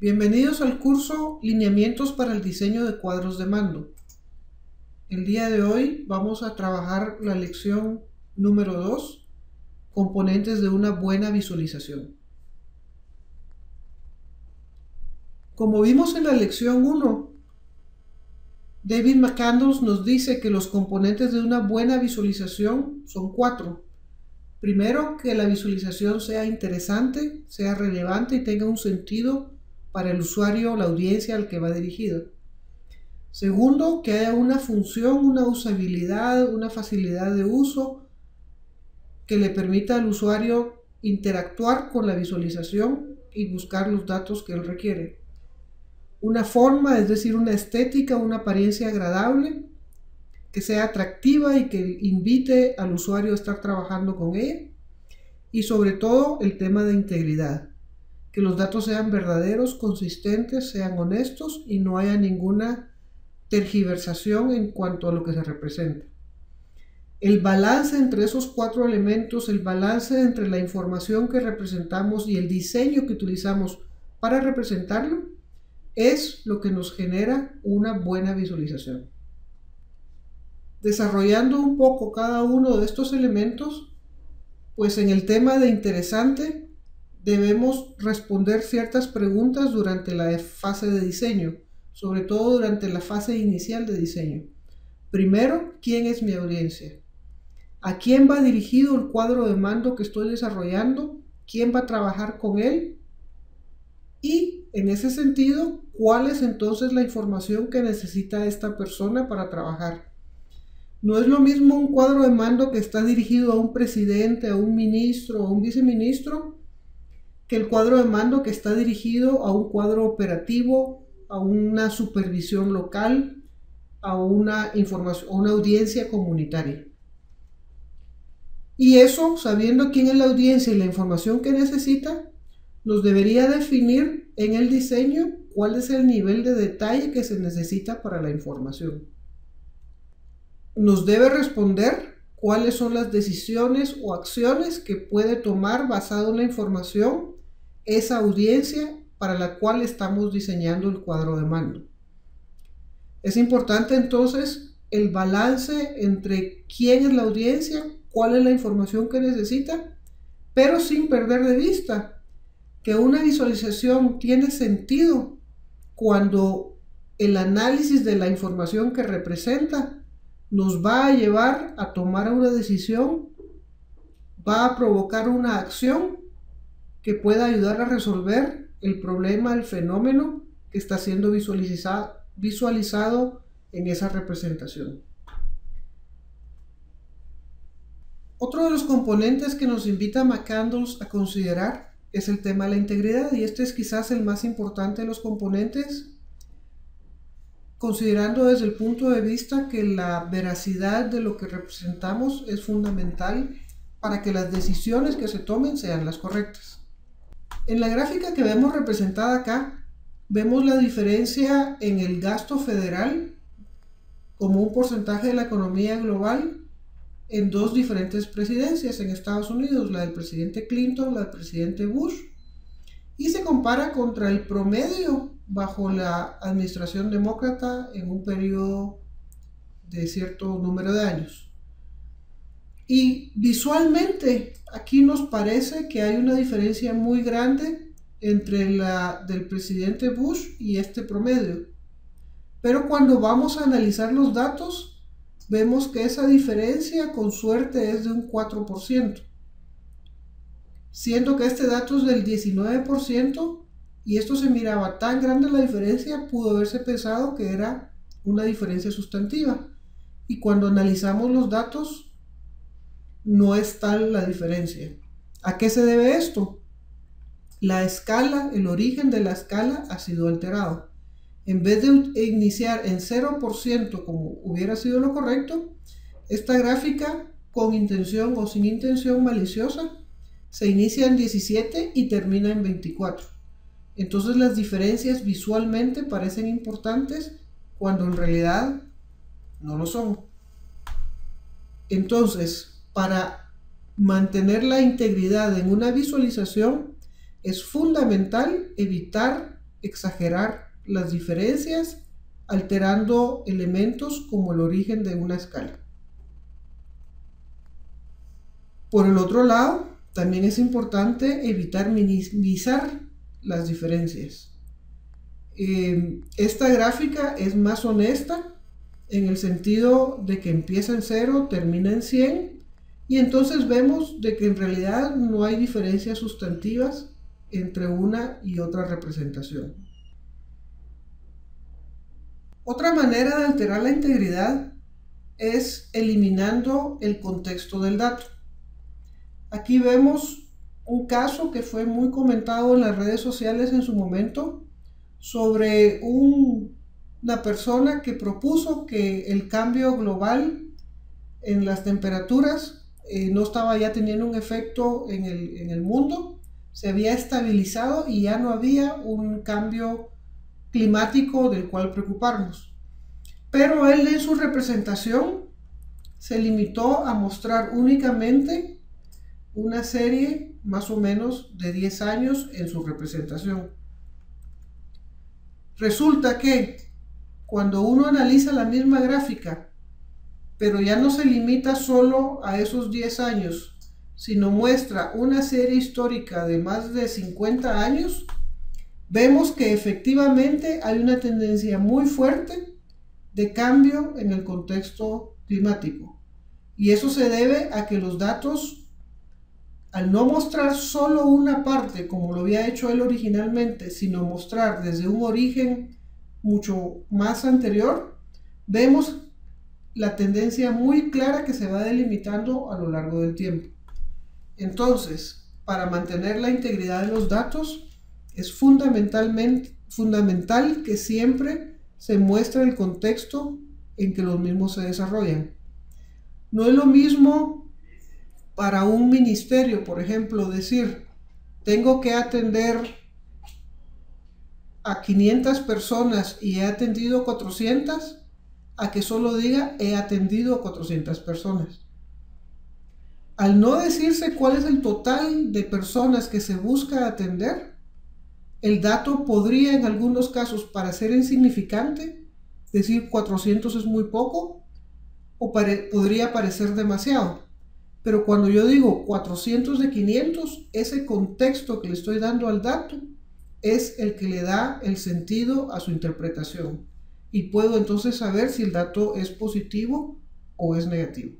Bienvenidos al curso Lineamientos para el diseño de cuadros de mando. El día de hoy vamos a trabajar la lección número 2, componentes de una buena visualización. Como vimos en la lección 1, David McCandless nos dice que los componentes de una buena visualización son 4. Primero, que la visualización sea interesante, sea relevante y tenga un sentido para el usuario o la audiencia al que va dirigida. Segundo, que haya una función, una usabilidad, una facilidad de uso que le permita al usuario interactuar con la visualización y buscar los datos que él requiere. Una forma, es decir, una estética, una apariencia agradable, que sea atractiva y que invite al usuario a estar trabajando con ella. Y sobre todo el tema de integridad, que los datos sean verdaderos, consistentes, sean honestos y no haya ninguna tergiversación en cuanto a lo que se representa. El balance entre esos 4 elementos, el balance entre la información que representamos y el diseño que utilizamos para representarlo, es lo que nos genera una buena visualización. Desarrollando un poco cada uno de estos elementos, pues en el tema de interesante debemos responder ciertas preguntas durante la fase de diseño, sobre todo durante la fase inicial de diseño. Primero, ¿quién es mi audiencia? ¿A quién va dirigido el cuadro de mando que estoy desarrollando? ¿Quién va a trabajar con él? Y en ese sentido, ¿cuál es entonces la información que necesita esta persona para trabajar? No es lo mismo un cuadro de mando que está dirigido a un presidente, a un ministro, a un viceministro, que el cuadro de mando que está dirigido a un cuadro operativo, a una supervisión local, a una audiencia comunitaria. Y eso, sabiendo quién es la audiencia y la información que necesita, nos debería definir en el diseño cuál es el nivel de detalle que se necesita para la información. Nos debe responder cuáles son las decisiones o acciones que puede tomar basado en la información esa audiencia para la cual estamos diseñando el cuadro de mando. Es importante entonces el balance entre quién es la audiencia, cuál es la información que necesita, pero sin perder de vista que una visualización tiene sentido cuando el análisis de la información que representa nos va a llevar a tomar una decisión, va a provocar una acción que pueda ayudar a resolver el problema, el fenómeno que está siendo visualizado en esa representación. Otro de los componentes que nos invita McCandless a considerar es el tema de la integridad, y este es quizás el más importante de los componentes, considerando desde el punto de vista que la veracidad de lo que representamos es fundamental para que las decisiones que se tomen sean las correctas. En la gráfica que vemos representada acá, vemos la diferencia en el gasto federal como un porcentaje de la economía global en 2 diferentes presidencias en Estados Unidos, la del presidente Clinton, la del presidente Bush, y se compara contra el promedio bajo la administración demócrata en un periodo de cierto número de años. Y visualmente aquí nos parece que hay una diferencia muy grande entre la del presidente Bush y este promedio. Pero cuando vamos a analizar los datos, vemos que esa diferencia con suerte es de un 4%. Siendo que este dato es del 19%, y esto se miraba tan grande la diferencia, pudo haberse pensado que era una diferencia sustantiva. Y cuando analizamos los datos, no es tal la diferencia. ¿A qué se debe esto? La escala, el origen de la escala ha sido alterado. En vez de iniciar en 0% como hubiera sido lo correcto, esta gráfica, con intención o sin intención maliciosa, se inicia en 17 y termina en 24. Entonces las diferencias visualmente parecen importantes cuando en realidad no lo son. Entonces, para mantener la integridad en una visualización, es fundamental evitar exagerar las diferencias, alterando elementos como el origen de una escala. Por el otro lado, también es importante evitar minimizar las diferencias. Esta gráfica es más honesta en el sentido de que empieza en 0, termina en 100, y entonces vemos de que en realidad no hay diferencias sustantivas entre una y otra representación. Otra manera de alterar la integridad es eliminando el contexto del dato. Aquí vemos un caso que fue muy comentado en las redes sociales en su momento sobre una persona que propuso que el cambio global en las temperaturas no estaba ya teniendo un efecto en el mundo, se había estabilizado y ya no había un cambio climático del cual preocuparnos. Pero él en su representación se limitó a mostrar únicamente una serie más o menos de 10 años en su representación. Resulta que cuando uno analiza la misma gráfica, pero ya no se limita solo a esos 10 años, sino muestra una serie histórica de más de 50 años, vemos que efectivamente hay una tendencia muy fuerte de cambio en el contexto climático. Y eso se debe a que los datos, al no mostrar solo una parte como lo había hecho él originalmente, sino mostrar desde un origen mucho más anterior, vemos la tendencia muy clara que se va delimitando a lo largo del tiempo. Entonces, para mantener la integridad de los datos, es fundamental que siempre se muestre el contexto en que los mismos se desarrollan. No es lo mismo para un ministerio, por ejemplo, decir, tengo que atender a 500 personas y he atendido 400, a que solo diga, he atendido a 400 personas. Al no decirse cuál es el total de personas que se busca atender, el dato podría en algunos casos parecer insignificante, decir 400 es muy poco, o podría parecer demasiado. Pero cuando yo digo 400 de 500, ese contexto que le estoy dando al dato es el que le da el sentido a su interpretación. Y puedo entonces saber si el dato es positivo o es negativo.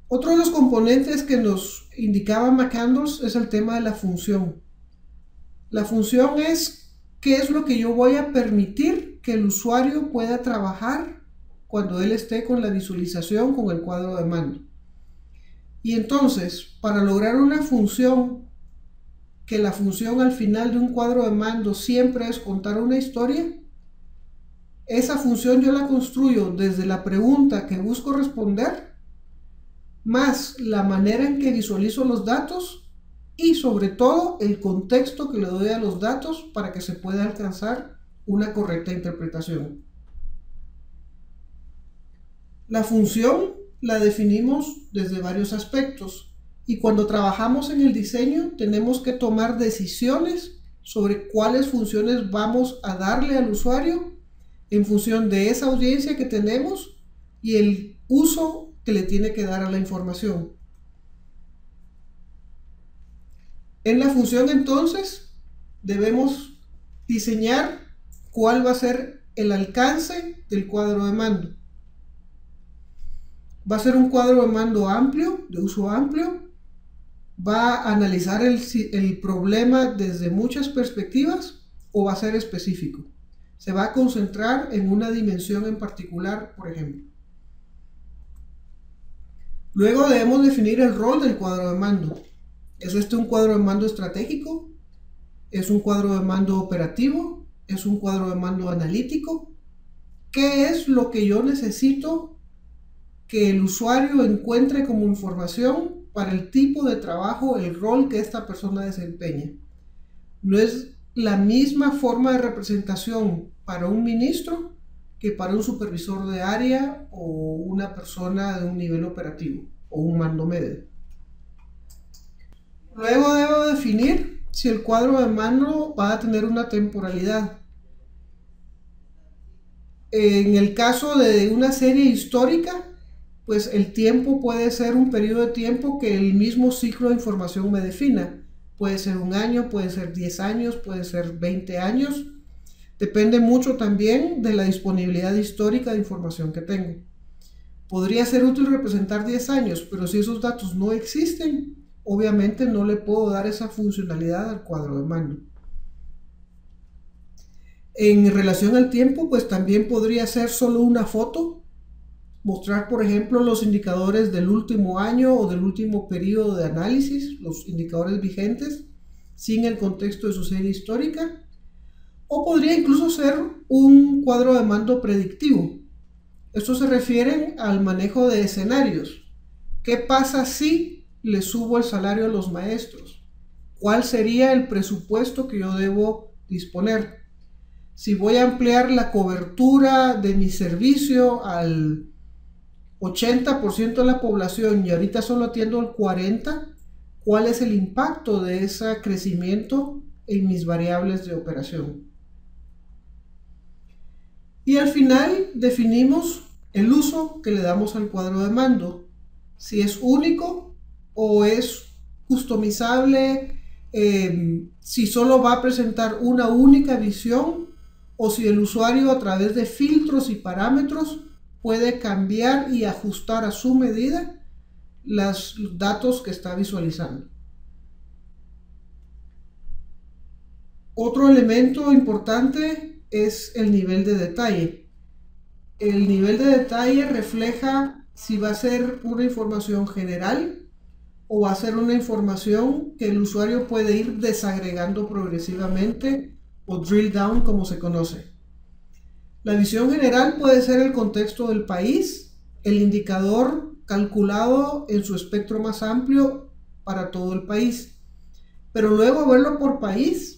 Otro de los componentes que nos indicaba McCandless es el tema de la función. La función es qué es lo que yo voy a permitir que el usuario pueda trabajar cuando él esté con la visualización con el cuadro de mando. Y entonces, para lograr una función, que la función al final de un cuadro de mando siempre es contar una historia, esa función yo la construyo desde la pregunta que busco responder, más la manera en que visualizo los datos y sobre todo el contexto que le doy a los datos para que se pueda alcanzar una correcta interpretación. La función la definimos desde varios aspectos y cuando trabajamos en el diseño tenemos que tomar decisiones sobre cuáles funciones vamos a darle al usuario en función de esa audiencia que tenemos y el uso que le tiene que dar a la información. En la función entonces debemos diseñar cuál va a ser el alcance del cuadro de mando. Va a ser un cuadro de mando amplio, de uso amplio, va a analizar el problema desde muchas perspectivas o va a ser específico. Se va a concentrar en una dimensión en particular, por ejemplo. Luego debemos definir el rol del cuadro de mando. ¿Es este un cuadro de mando estratégico? ¿Es un cuadro de mando operativo? ¿Es un cuadro de mando analítico? ¿Qué es lo que yo necesito que el usuario encuentre como información para el tipo de trabajo, el rol que esta persona desempeña? No es la misma forma de representación para un ministro que para un supervisor de área o una persona de un nivel operativo o un mando medio. Luego debo definir si el cuadro de mando va a tener una temporalidad. En el caso de una serie histórica, pues el tiempo puede ser un periodo de tiempo que el mismo ciclo de información me defina. Puede ser un año, puede ser 10 años, puede ser 20 años. Depende mucho también de la disponibilidad histórica de información que tengo. Podría ser útil representar 10 años, pero si esos datos no existen, obviamente no le puedo dar esa funcionalidad al cuadro de mando. En relación al tiempo, pues también podría ser solo una foto, mostrar por ejemplo los indicadores del último año o del último periodo de análisis, los indicadores vigentes, sin el contexto de su serie histórica, o podría incluso ser un cuadro de mando predictivo. Esto se refiere al manejo de escenarios. ¿Qué pasa si le subo el salario a los maestros? ¿Cuál sería el presupuesto que yo debo disponer? Si voy a ampliar la cobertura de mi servicio al 80% de la población y ahorita solo atiendo al 40%, ¿cuál es el impacto de ese crecimiento en mis variables de operación? Y al final definimos el uso que le damos al cuadro de mando, si es único o es customizable, si solo va a presentar una única visión o si el usuario a través de filtros y parámetros puede cambiar y ajustar a su medida los datos que está visualizando. Otro elemento importante es el nivel de detalle. El nivel de detalle refleja si va a ser una información general o va a ser una información que el usuario puede ir desagregando progresivamente o drill down como se conoce. La visión general puede ser el contexto del país, el indicador calculado en su espectro más amplio para todo el país. Pero luego verlo por país,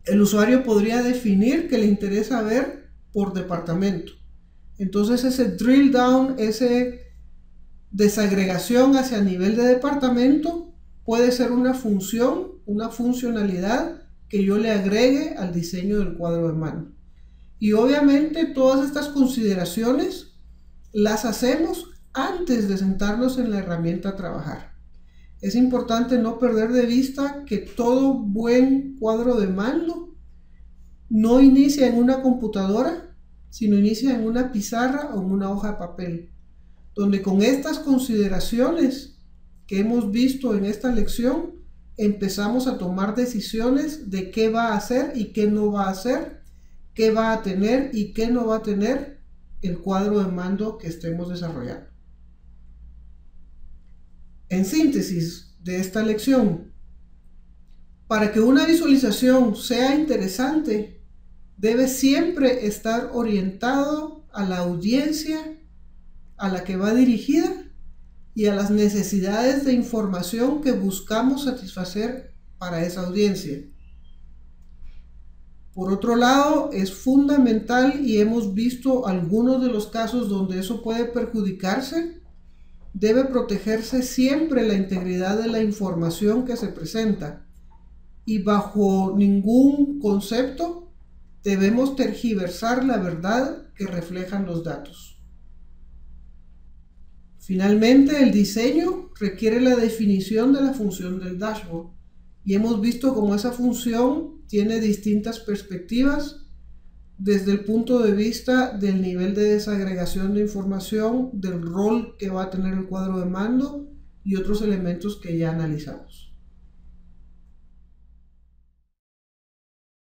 el usuario podría definir que le interesa ver por departamento. Entonces ese drill down, esa desagregación hacia nivel de departamento puede ser una función, una funcionalidad que yo le agregue al diseño del cuadro de mando. Y obviamente todas estas consideraciones las hacemos antes de sentarnos en la herramienta a trabajar. Es importante no perder de vista que todo buen cuadro de mando no inicia en una computadora, sino inicia en una pizarra o en una hoja de papel, donde con estas consideraciones que hemos visto en esta lección empezamos a tomar decisiones de qué va a hacer y qué no va a hacer, qué va a tener y qué no va a tener el cuadro de mando que estemos desarrollando. En síntesis de esta lección, para que una visualización sea interesante, debe siempre estar orientado a la audiencia a la que va dirigida y a las necesidades de información que buscamos satisfacer para esa audiencia. Por otro lado, es fundamental, y hemos visto algunos de los casos donde eso puede perjudicarse, debe protegerse siempre la integridad de la información que se presenta y bajo ningún concepto debemos tergiversar la verdad que reflejan los datos. Finalmente, el diseño requiere la definición de la función del dashboard y hemos visto cómo esa función tiene distintas perspectivas desde el punto de vista del nivel de desagregación de información, del rol que va a tener el cuadro de mando y otros elementos que ya analizamos.